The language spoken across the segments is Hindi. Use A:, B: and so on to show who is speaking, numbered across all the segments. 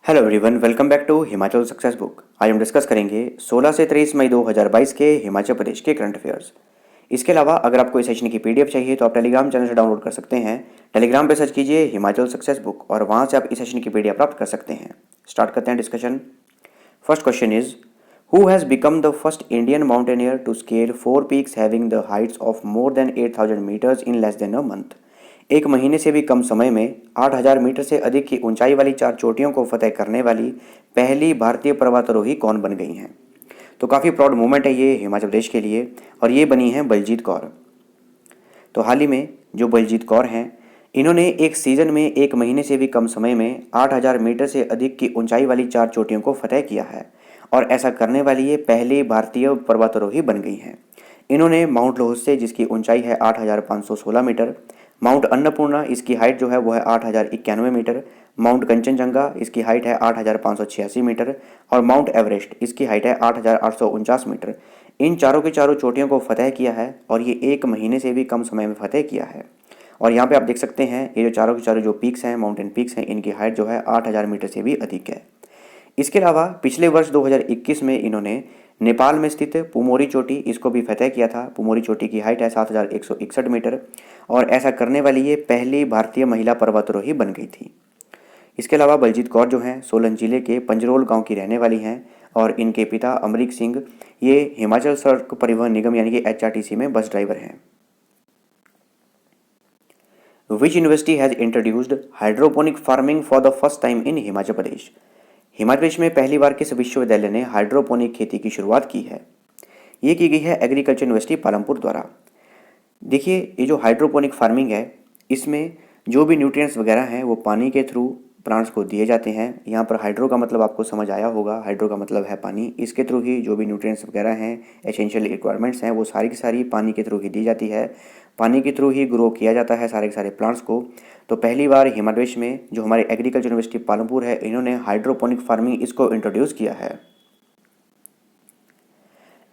A: Hello everyone, welcome back to Himachal success book. आज हम डिस्कस करेंगे 16 से 23 मई 2022 के हिमाचल प्रदेश के करंट अफेयर्स। इसके अलावा अगर आपको इस सेशन की पीडीएफ चाहिए तो आप टेलीग्राम चैनल से डाउनलोड कर सकते हैं। टेलीग्राम पे सर्च कीजिए हिमाचल सक्सेस बुक और वहाँ से आप इस सेशन की पीडीएफ प्राप्त कर सकते हैं। स्टार्ट करते हैं discussion. First question is, who has become the first Indian mountaineer to scale 4 peaks having the heights of more than 8,000 metres in less than a month. एक महीने से भी कम समय में 8,000 मीटर से अधिक की ऊंचाई वाली 4 चोटियों को फतेह करने वाली पहली भारतीय पर्वतारोही कौन बन गई हैं? तो काफ़ी प्राउड मोमेंट है ये हिमाचल प्रदेश के लिए, और ये बनी हैं बलजीत कौर। तो हाल ही में जो बलजीत कौर हैं, इन्होंने एक सीज़न में एक महीने से भी कम समय में 8,000 मीटर से अधिक की ऊंचाई वाली 4 चोटियों को फतेह किया है, और ऐसा करने वाली ये पहली भारतीय पर्वतारोही बन गई हैं। इन्होंने माउंट लोहसे, जिसकी ऊंचाई है 8,516 मीटर, माउंट अन्नपूर्णा, इसकी हाइट जो है वो है 8,091 मीटर, माउंट कंचनजंगा, इसकी हाइट है 8,586 मीटर, और माउंट एवरेस्ट, इसकी हाइट है 8,849 मीटर। इन चारों की चारों चोटियों को फतेह किया है, और ये एक महीने से भी कम समय में फतेह किया है। और यहाँ पे आप देख सकते हैं ये जो चारों के चारों जो पीक्स हैं, माउंटेन पीक्स हैं, इनकी हाइट जो है 8,000 मीटर से भी अधिक है। इसके अलावा पिछले वर्ष 2021 में इन्होंने नेपाल में स्थित पुमोरी चोटी, इसको भी फतेह किया था। पुमोरी चोटी की हाइट है 7,161 मीटर, और ऐसा करने वाली ये पहली भारतीय महिला पर्वतारोही बन गई थी। इसके अलावा बलजीत कौर जो हैं सोलन जिले के पंजरोल गांव की रहने वाली हैं, और इनके पिता अमरीक सिंह ये हिमाचल सड़क परिवहन निगम यानी कि HRTC में बस ड्राइवर हैं। Which university has introduced hydroponic farming for the first time in Himachal Pradesh? Himachal Pradesh में पहली बार किस विश्वविद्यालय ने हाइड्रोपोनिक खेती की शुरुआत की है? ये की गई है एग्रीकल्चर यूनिवर्सिटी पालमपुर द्वारा। देखिए, ये जो हाइड्रोपोनिक फार्मिंग है, इसमें जो भी न्यूट्रिएंट्स वगैरह हैं वो पानी के थ्रू प्लांट्स को दिए जाते हैं। यहाँ पर हाइड्रो का मतलब आपको समझ आया होगा, हाइड्रो का मतलब है पानी। इसके थ्रू ही जो भी न्यूट्रिएंट्स वगैरह हैं, एसेंशियल रिक्वायरमेंट्स हैं, वो सारी की सारी पानी के थ्रू ही दी जाती है। पानी के थ्रू ही ग्रो किया जाता है सारे के सारे प्लांट्स को। तो पहली बार हिमाचल प्रदेश में जो हमारे एग्रीकल्चर यूनिवर्सिटी पालमपुर है, इन्होंने हाइड्रोपोनिक फार्मिंग इसको इंट्रोड्यूस किया है।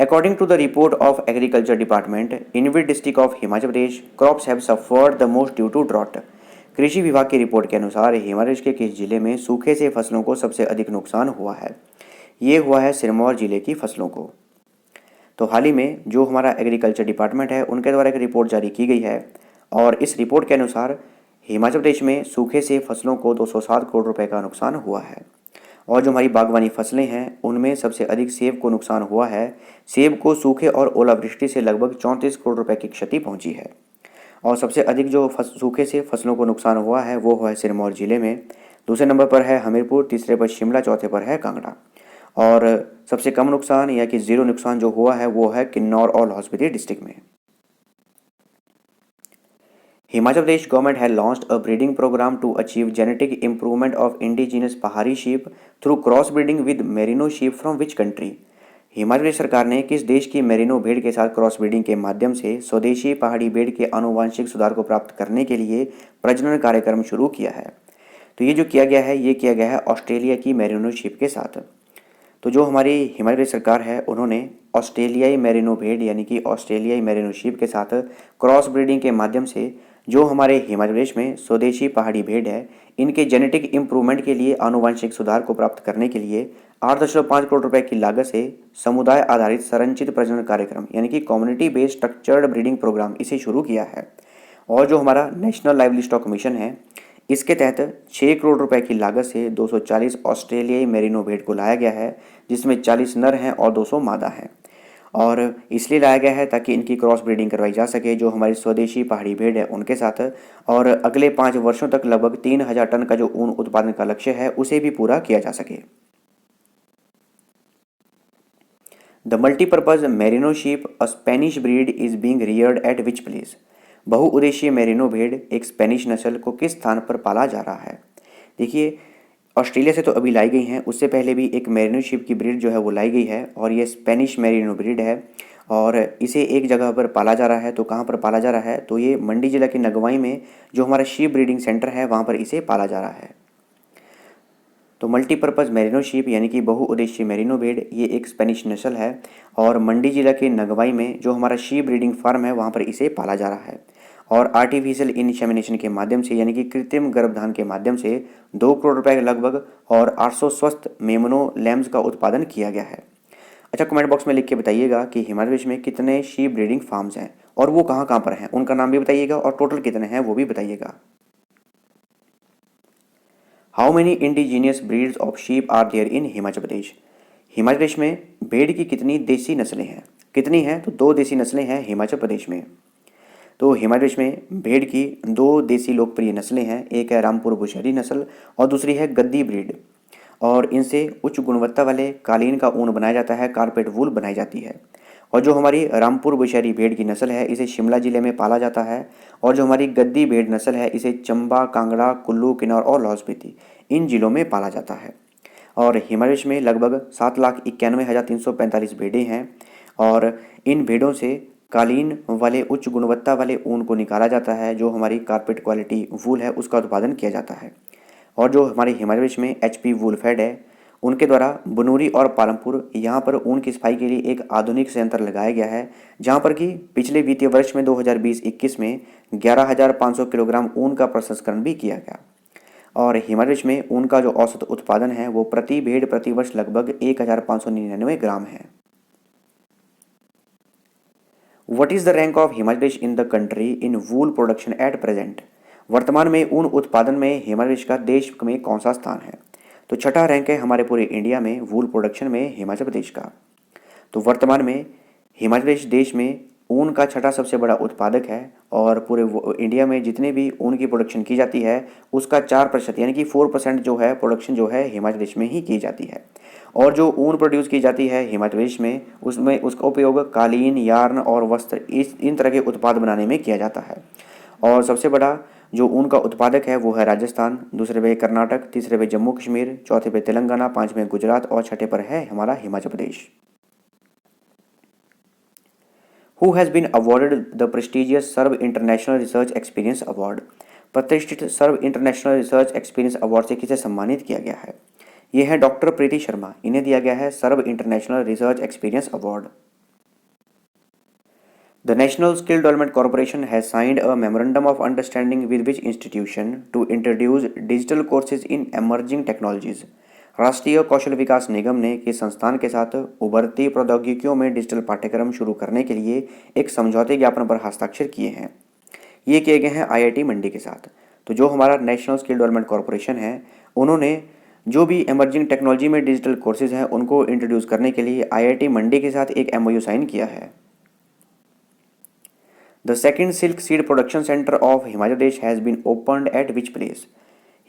A: According to the report of Agriculture Department, in which district of Himachal Pradesh crops have suffered the most due to drought? कृषि विभाग की रिपोर्ट के अनुसार हिमाचल प्रदेश के किस जिले में सूखे से फसलों को सबसे अधिक नुकसान हुआ है? ये हुआ है सिरमौर जिले की फसलों को। तो हाल ही में जो हमारा एग्रीकल्चर डिपार्टमेंट है, उनके द्वारा एक रिपोर्ट जारी की गई है, और इस रिपोर्ट के अनुसार हिमाचल प्रदेश में सूखे से फसलों को 207 करोड़ रुपए का नुकसान हुआ है। और जो हमारी बागवानी फसलें हैं, उनमें सबसे अधिक सेब को नुकसान हुआ है। सेब को सूखे और ओलावृष्टि से लगभग 34 करोड़ रुपए की क्षति पहुंची है। और सबसे अधिक जो सूखे से फसलों को नुकसान हुआ है वो है सिरमौर जिले में। दूसरे नंबर पर है हमीरपुर, तीसरे पर शिमला, चौथे पर है कांगड़ा। और सबसे कम नुकसान या कि जीरो नुकसान जो हुआ है वो है किन्नौर और लाहौल स्पीति डिस्ट्रिक्ट में। Himachal Pradesh government has launched a breeding programme to achieve genetic improvement of indigenous Pahari sheep through cross breeding with merino sheep from which country? Himachal Pradesh सरकार ने किस देश की मेरिनो भेड़ के साथ क्रॉस ब्रीडिंग के माध्यम से स्वदेशी पहाड़ी भेड़ के आनुवंशिक सुधार को प्राप्त करने के लिए प्रजनन कार्यक्रम शुरू किया है? तो ये जो किया गया है, ये किया गया है ऑस्ट्रेलिया की मेरिनो शीप के साथ। तो जो हमारी हिमाचल प्रदेश सरकार है, उन्होंने ऑस्ट्रेलियाई मेरिनो भेड़ यानी कि ऑस्ट्रेलियाई मेरिनो शीप के साथ क्रॉस ब्रीडिंग के माध्यम से जो हमारे हिमाचल प्रदेश में स्वदेशी पहाड़ी भेड़ है, इनके जेनेटिक इंप्रूवमेंट के लिए आनुवंशिक सुधार को प्राप्त करने के लिए 8.5 करोड़ रुपए की लागत से समुदाय आधारित संरचित प्रजनन कार्यक्रम यानी कि community based structured breeding programme इसे शुरू किया है। और जो हमारा नेशनल लाइवली स्टॉक मिशन है, इसके तहत 6 करोड़ रुपए की लागत से 240 ऑस्ट्रेलियाई मेरिनो भेड़ को लाया गया है, जिसमें 40 नर हैं और 200 मादा हैं। और इसलिए लाया गया है ताकि इनकी क्रॉस ब्रीडिंग करवाई जा सके जो हमारी स्वदेशी पहाड़ी भेड़ है उनके साथ, और अगले 5 वर्षों तक लगभग 3,000 टन का जो ऊन उत्पादन का लक्ष्य है उसे भी पूरा किया जा सके। The multipurpose merino sheep a Spanish breed is being Rudyard eight which place? बहुउद्देशीय मेरिनो भेड़ एक स्पेनिश नस्ल को किस स्थान पर पाला जा रहा है? देखिए, ऑस्ट्रेलिया से तो अभी लाई गई हैं, उससे पहले भी एक मेरिनो शीप की ब्रीड जो है वो लाई गई है, और ये स्पेनिश मेरिनो ब्रीड है, और इसे एक जगह पर पाला जा रहा है। तो कहाँ पर पाला जा रहा है? तो ये मंडी जिला के नगवाई में जो हमारा शीप ब्रीडिंग सेंटर है वहाँ पर इसे पाला जा रहा है। तो मल्टीपर्पज़ मेरिनो शीप यानी कि बहुउद्देशीय मेरिनो भेड़ ये एक स्पेनिश नस्ल है, और मंडी जिला के नगवाई में जो हमारा शीप ब्रीडिंग फार्म है वहाँ पर इसे पाला जा रहा है। और आर्टिफिशियल इंसेमिनेशन के माध्यम से यानी कि कृत्रिम गर्भधान के माध्यम से 2 करोड़ रुपए लगभग और 800 स्वस्थ मेमनो लैम्स का उत्पादन किया गया है। अच्छा, कमेंट बॉक्स में लिख के बताइएगा कि हिमाचल प्रदेश में कितने शीप ब्रीडिंग फार्म्स हैं और वो कहाँ कहाँ पर हैं, उनका नाम भी बताइएगा और टोटल कितने हैं वो भी बताइएगा। How many indigenous breeds of sheep are there in Himachal Pradesh? Himachal Pradesh में भेड़ की कितनी देसी नस्लें हैं? कितनी हैं? तो 2 देसी नस्लें हैं हिमाचल प्रदेश में। तो हिमाचल प्रदेश में भेड़ की 2 देसी लोकप्रिय नस्लें हैं, एक है रामपुर बुशहरी नस्ल और दूसरी है गद्दी ब्रीड। और इनसे उच्च गुणवत्ता वाले कालीन का ऊन बनाया जाता है, कारपेट वूल बनाई जाती है। और जो हमारी रामपुर बुशहरी भेड़ की नस्ल है इसे शिमला जिले में पाला जाता है और जो हमारी गद्दी भेड़ नस्ल है इसे चंबा, कांगड़ा, कुल्लू, किन्नौर और लाहौल स्पीति इन जिलों में पाला जाता है। और हिमाचल प्रदेश में लगभग 7,91,345 भेड़ें हैं और इन भेड़ों से कालीन वाले उच्च गुणवत्ता वाले ऊन को निकाला जाता है, जो हमारी कारपेट क्वालिटी वूल है उसका उत्पादन किया जाता है। और जो हमारे हिमाचल प्रदेश में HP वूल फेड है उनके द्वारा बनूरी और पालमपुर यहाँ पर ऊन की सफाई के लिए एक आधुनिक संयंत्र लगाया गया है, जहाँ पर कि पिछले वित्तीय वर्ष में 2020-21 में 11,500 किलोग्राम ऊन का प्रसंस्करण भी किया गया। और हिमाचल प्रदेश में ऊन का जो औसत उत्पादन है वो प्रति भेड़ प्रति वर्ष लगभग 1,599 ग्राम है। What is the rank of Himachal Pradesh in the country in wool production at present? वर्तमान में ऊन उत्पादन में हिमाचल प्रदेश का देश में कौन सा स्थान है? तो छठा रैंक है हमारे पूरे इंडिया में वूल प्रोडक्शन में हिमाचल प्रदेश का। तो वर्तमान में हिमाचल प्रदेश देश में ऊन का छठा सबसे बड़ा उत्पादक है और पूरे इंडिया में जितने भी ऊन की प्रोडक्शन की जाती है उसका 4% यानी कि 4% जो है प्रोडक्शन जो है हिमाचल प्रदेश में ही की जाती है। और जो ऊन प्रोड्यूस की जाती है हिमाचल प्रदेश में उसमें उसका उपयोग कालीन, यार्न और वस्त्र इन तरह के उत्पाद बनाने में किया जाता है। और सबसे बड़ा जो ऊन का उत्पादक है वो है राजस्थान, दूसरे पे कर्नाटक, तीसरे पे जम्मू कश्मीर, चौथे पे तेलंगाना, पांचवें गुजरात और छठे पर है हमारा Himachal Pradesh. Who has been awarded the prestigious SERB international research experience award? प्रतिष्ठित SERB international research experience award से किसे सम्मानित किया गया है? ये है डॉक्टर प्रीति शर्मा, इन्हें दिया गया है SERB international research experience award. The National Skill Development Corporation has signed a memorandum of understanding with which institution to introduce digital courses in emerging technologies? राष्ट्रीय कौशल विकास निगम ने किस संस्थान के साथ उभरती प्रौद्योगिकियों में डिजिटल पाठ्यक्रम शुरू करने के लिए एक समझौते ज्ञापन पर हस्ताक्षर किए हैं? ये किए गए हैं IIT मंडी के साथ। तो जो हमारा नेशनल स्किल डेवलपमेंट कॉरपोरेशन है उन्होंने जो भी एमर्जिंग टेक्नोलॉजी में डिजिटल कोर्सेज हैं उनको इंट्रोड्यूस करने के लिए IIT मंडी के साथ एक MOU साइन किया है। The second silk seed production centre of Himachal Pradesh has been opened at which place?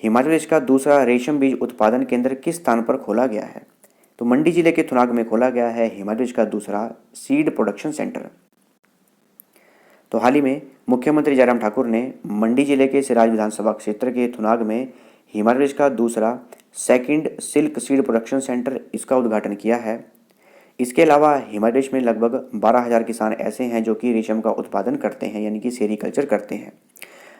A: Himachal Pradesh का दूसरा रेशम बीज उत्पादन केंद्र किस स्थान पर खोला गया है? तो मंडी जिले के थुनाग में खोला गया है हिमाचल प्रदेश का दूसरा सीड प्रोडक्शन सेंटर। तो हाल ही में मुख्यमंत्री जयराम ठाकुर ने मंडी जिले के सिराज विधानसभा क्षेत्र के थुनाग में हिमाचल प्रदेश का दूसरा second silk seed production centre इसका उद्घाटन किया है। इसके अलावा हिमाचल प्रदेश में लगभग 12,000 किसान ऐसे हैं जो कि रेशम का उत्पादन करते हैं यानी कि सेरीकल्चर करते हैं।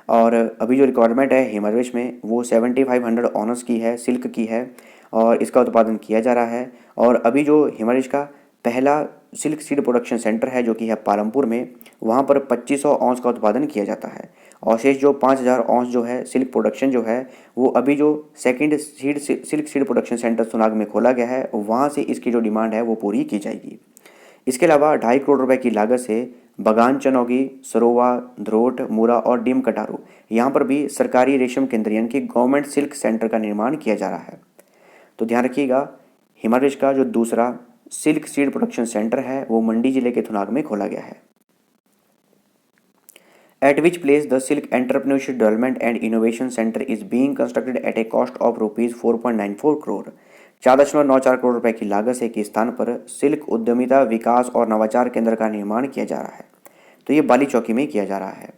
A: और अभी जो रिक्वायरमेंट है हिमाचल प्रदेश में वो 7,500 ऑनर्स की है, सिल्क की है और इसका उत्पादन किया जा रहा है। और अभी जो हिमाचल प्रदेश का पहला सिल्क सीड प्रोडक्शन सेंटर है जो कि है पालमपुर में, वहाँ पर 2500 औंस का उत्पादन किया जाता है और शेष जो 5,000 औंस जो है सिल्क प्रोडक्शन जो है वो अभी जो second silk seed production centre Sunag में खोला गया है वहाँ से इसकी जो डिमांड है वो पूरी की जाएगी। इसके अलावा 2.5 करोड़ रुपए की लागत से बगान चनौगी, सरोवा, धरोट, मूरा और डीम कटारू यहाँ पर भी सरकारी रेशम केंद्र यानी कि गवर्नमेंट सिल्क सेंटर का निर्माण किया जा रहा है। तो ध्यान रखिएगा हिमाचल प्रदेश का जो दूसरा सिल्क सीड प्रोडक्शन सेंटर है वो मंडी जिले के थुनाग में खोला गया है। Eight which place the silk entrepreneurship development and innovation centre is being constructed at A cost of ₹4.94 crore? 4.94 crore रुपए की लागत से किस स्थान पर सिल्क उद्यमिता विकास और नवाचार केंद्र का निर्माण किया जा रहा है? तो ये बाली चौकी में किया जा रहा है।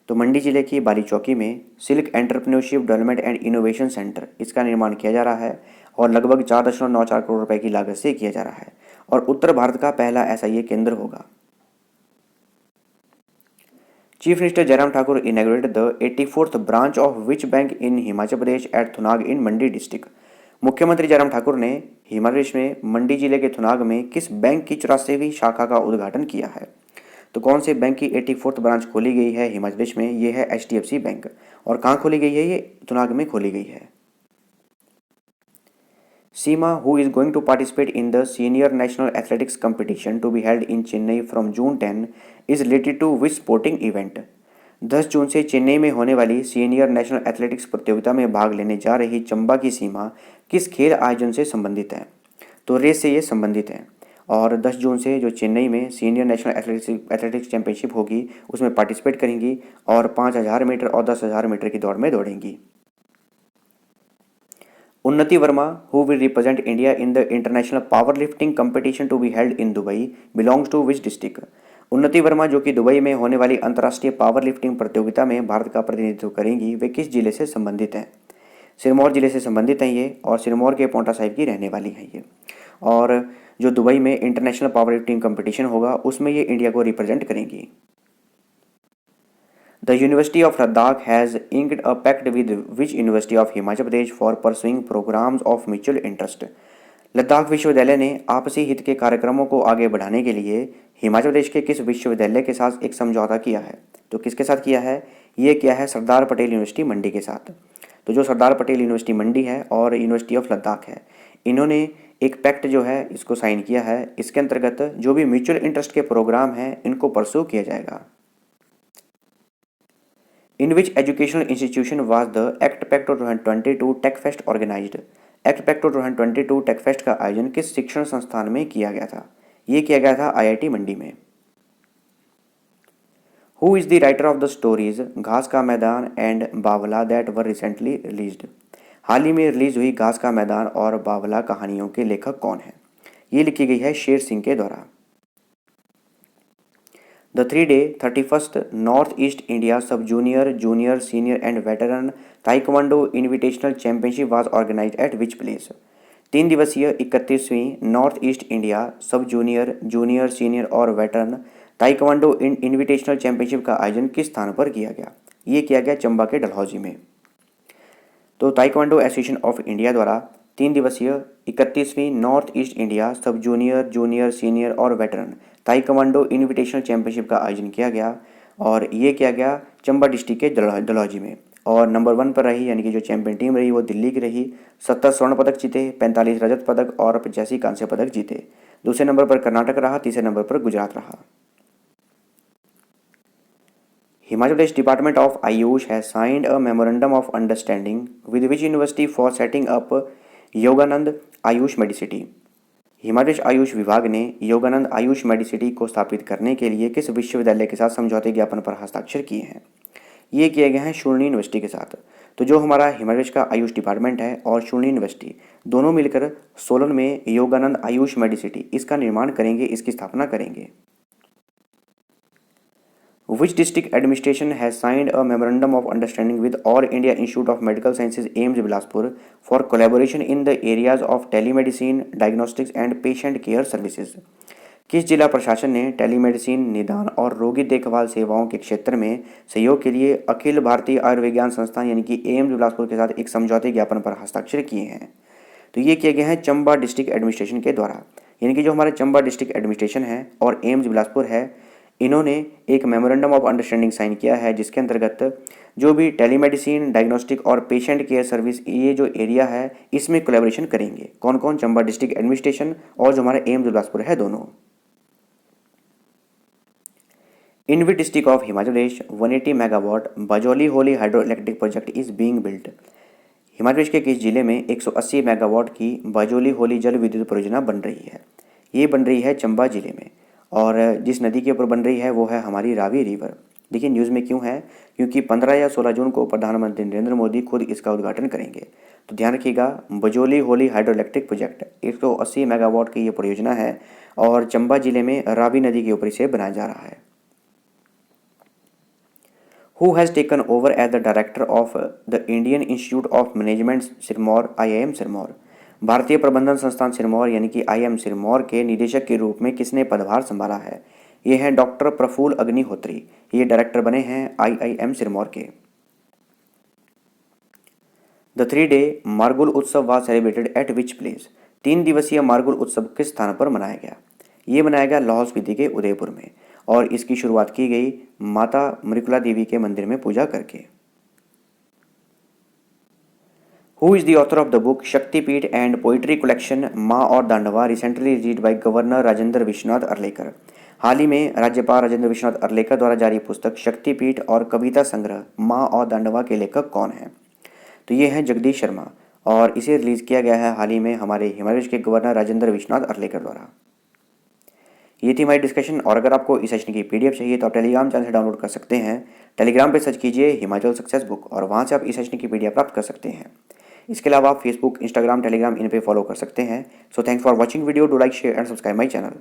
A: तो मंडी जिले की बाली चौकी में silk entrepreneurship development and innovation centre इसका निर्माण किया जा रहा है और लगभग 4.94 करोड़ रुपए की लागत से किया जा रहा है और उत्तर भारत का पहला ऐसा ये केंद्र होगा। Chief minister Jairam Thakur inaugurated the 84th branch of which bank in Himachal Pradesh at Thunag in Mandi district? मुख्यमंत्री जयराम ठाकुर ने हिमाचल प्रदेश में मंडी जिले के थुनाग में किस बैंक की 84वीं शाखा का उद्घाटन किया है? तो कौन से बैंक की 84th ब्रांच खोली गई है हिमाचल प्रदेश में? ये है HDFC बैंक। और कहाँ खोली गई है? ये तुनाग में खोली गई है। सीमा, who is going to participate in the senior national athletics competition to be held in Chennai from June 10 is related to which sporting event? 10 जून से चेन्नई में होने वाली सीनियर नेशनल एथलेटिक्स प्रतियोगिता में भाग लेने जा रही चंबा की सीमा किस खेल आयोजन से संबंधित है? तो रेस से ये संबंधित है। और 10 जून से जो चेन्नई में सीनियर नेशनल एथलेटिक्स चैंपियनशिप होगी उसमें पार्टिसिपेट करेंगी और 5000 मीटर और 10,000 मीटर की दौड़ में दौड़ेंगी। उन्नति Verma, who will represent India in the international powerlifting competition to be held in Dubai, belongs to which district? उन्नति वर्मा जो कि दुबई में होने वाली अंतर्राष्ट्रीय पावर लिफ्टिंग प्रतियोगिता में भारत का प्रतिनिधित्व करेंगी, वे किस जिले से संबंधित हैं? सिरमौर जिले से संबंधित हैं ये, और सिरमौर के पोंटा साहिब की रहने वाली हैं ये। और जो दुबई में इंटरनेशनल पावर लिफ्टिंग कंपटीशन होगा उसमें ये इंडिया को रिप्रेजेंट करेंगी। The University of Ladakh has inked a pact with which University of Himachal Pradesh for pursuing programs of mutual interest? Ladakh विश्वविद्यालय ने आपसी हित के कार्यक्रमों को आगे बढ़ाने के लिए हिमाचल प्रदेश के किस विश्वविद्यालय के साथ एक समझौता किया है? तो किसके साथ किया है? ये किया है सरदार पटेल यूनिवर्सिटी मंडी के साथ। तो जो सरदार पटेल यूनिवर्सिटी मंडी है और यूनिवर्सिटी ऑफ लद्दाख है, इन्होंने एक पैक्ट जो है इसको साइन किया है। इसके अंतर्गत जो भी म्यूचुअल इंटरेस्ट के प्रोग्राम हैं इनको परस्यू किया जाएगा। In which educational institution was the Act Pact 2022 Tech Fest organized? Act Pact 2022 Tech Fest का आयोजन किस शिक्षण संस्थान में किया गया था? ये किया गया था IIT मंडी में। Who is the writer of the stories घास का मैदान and बावला that were recently released? हाल ही में रिलीज हुई घास का मैदान और बावला कहानियों के लेखक कौन है? ये लिखी गई है शेर सिंह के द्वारा। The 3-day 31st North East India Sub Junior, Junior, Senior and Veteran Taekwondo Invitational Championship was organized at which place? 3 दिवसीय 31वीं north east India sub junior, junior, senior और वेटरन ताइक्वांडो इनविटेशनल चैंपियनशिप का आयोजन किस स्थान पर किया गया? ये किया गया चंबा के डलहौजी में। तो ताइक्वांडो एसोसिएशन ऑफ इंडिया द्वारा 3 दिवसीय 31वीं north east India sub junior, junior, senior और वेटरन ताइक्वांडो इनविटेशनल चैंपियनशिप का आयोजन किया गया और ये किया गया चंबा डिस्ट्रिक्ट के डलहौजी में। और नंबर 1 पर रही यानी कि जो चैंपियन टीम रही वो दिल्ली की रही। 70 स्वर्ण पदक जीते, 45 रजत पदक और 85 कांस्य पदक जीते। दूसरे नंबर पर कर्नाटक रहा, तीसरे नंबर पर गुजरात रहा। Himachal Pradesh department of Ayush has signed a memorandum of understanding with which university for setting up Yogananda Ayush medicity? Himachal Pradesh Ayush विभाग ने योगानंद आयुष मेडिसिटी को स्थापित करने के लिए किस विश्वविद्यालय के साथ समझौते ज्ञापन पर हस्ताक्षर किए हैं? ये किए गए हैं शूर्णी यूनिवर्सिटी के साथ। तो जो हमारा हिमाचल प्रदेश का आयुष डिपार्टमेंट है और शूर्णी यूनिवर्सिटी दोनों मिलकर सोलन में योगानंद आयुष मेडिसिटी इसका निर्माण करेंगे, इसकी स्थापना करेंगे। Which district administration has signed a memorandum of understanding with All India Institute of Medical Sciences AIIMS Bilaspur for collaboration in the areas of telemedicine, diagnostics and patient care services? किस जिला प्रशासन ने टेलीमेडिसिन, निदान और रोगी देखभाल सेवाओं के क्षेत्र में सहयोग के लिए अखिल भारतीय आयुर्विज्ञान संस्थान यानी कि एम्स बिलासपुर के साथ एक समझौते ज्ञापन पर हस्ताक्षर किए हैं? तो ये किए गए हैं चंबा डिस्ट्रिक्ट एडमिनिस्ट्रेशन के द्वारा। यानी कि जो हमारा चंबा डिस्ट्रिक्ट एडमिनिस्ट्रेशन है और एम्स बिलासपुर है, इन्होंने एक मेमोरेंडम ऑफ अंडरस्टैंडिंग साइन किया है जिसके अंतर्गत जो भी टेलीमेडिसिन, डायग्नोस्टिक और पेशेंट केयर सर्विस ये जो एरिया है इसमें कोलैबोरेशन करेंगे। कौन कौन? चंबा डिस्ट्रिक्ट एडमिनिस्ट्रेशन और जो हमारा एम्स बिलासपुर है दोनों। In which district of Himachal Pradesh 180 megawatt Bajoli Holi hydro electric project is being built? Himachal Pradesh के किस जिले में 180 मेगावाट की बजौली होली जल विद्युत परियोजना बन रही है? ये बन रही है चंबा जिले में और जिस नदी के ऊपर बन रही है वो है हमारी रावी रिवर। देखिए न्यूज़ में क्यों है, क्योंकि 15 या 16 जून को प्रधानमंत्री नरेंद्र मोदी खुद इसका उद्घाटन करेंगे। तो ध्यान रखिएगा, Bajoli Holi hydro electric project 180 megawatt की ये परियोजना है और चंबा जिले में रावी नदी के ऊपर इसे बनाया जा रहा है। Who has taken over as the director of the Indian Institute of Management Sirmaur IIM Sirmaur? भारतीय प्रबंधन संस्थान सिरमौर यानी कि IIM सिरमौर के निदेशक के रूप में किसने पदभार संभाला है? ये हैं डॉक्टर प्रफुल्ल अग्निहोत्री। ये डायरेक्टर बने हैं IIM सिरमौर के। द 3-day मारगुल उत्सव was celebrated eight which place? 3 दिवसीय मारगुल उत्सव किस स्थान पर मनाया गया? ये मनाया गया लाहौल स्पीति के उदयपुर में। और इसकी शुरुआत की गई माता मृकुला देवी के मंदिर में पूजा करके। Who is the author of the book Shaktipeeth and poetry collection Maa और Dandwa recently released by governor Rajendra Vishwanath Arlekar. हाल ही में राज्यपाल राजेंद्र विश्वनाथ अर्लेकर द्वारा जारी पुस्तक शक्तिपीठ और कविता संग्रह माँ और दांडवा के लेखक कौन हैं? तो ये हैं जगदीश शर्मा और इसे रिलीज़ किया गया है हाल ही में हमारे हिमाचल प्रदेश के गवर्नर राजेंद्र विश्वनाथ अर्लेकर द्वारा। ये थी हमारी डिस्कशन और अगर आपको इस सेशन की पीडीएफ चाहिए तो आप टेलीग्राम चैनल से डाउनलोड कर सकते हैं। टेलीग्राम पे सर्च कीजिए हिमाचल सक्सेस बुक और वहाँ से आप इस सेशन की पीडीएफ प्राप्त कर सकते हैं। इसके अलावा आप फेसबुक, इंस्टाग्राम, टेलीग्राम इन पे फॉलो कर सकते हैं। So thanks for watching video, do like, share and subscribe my channel.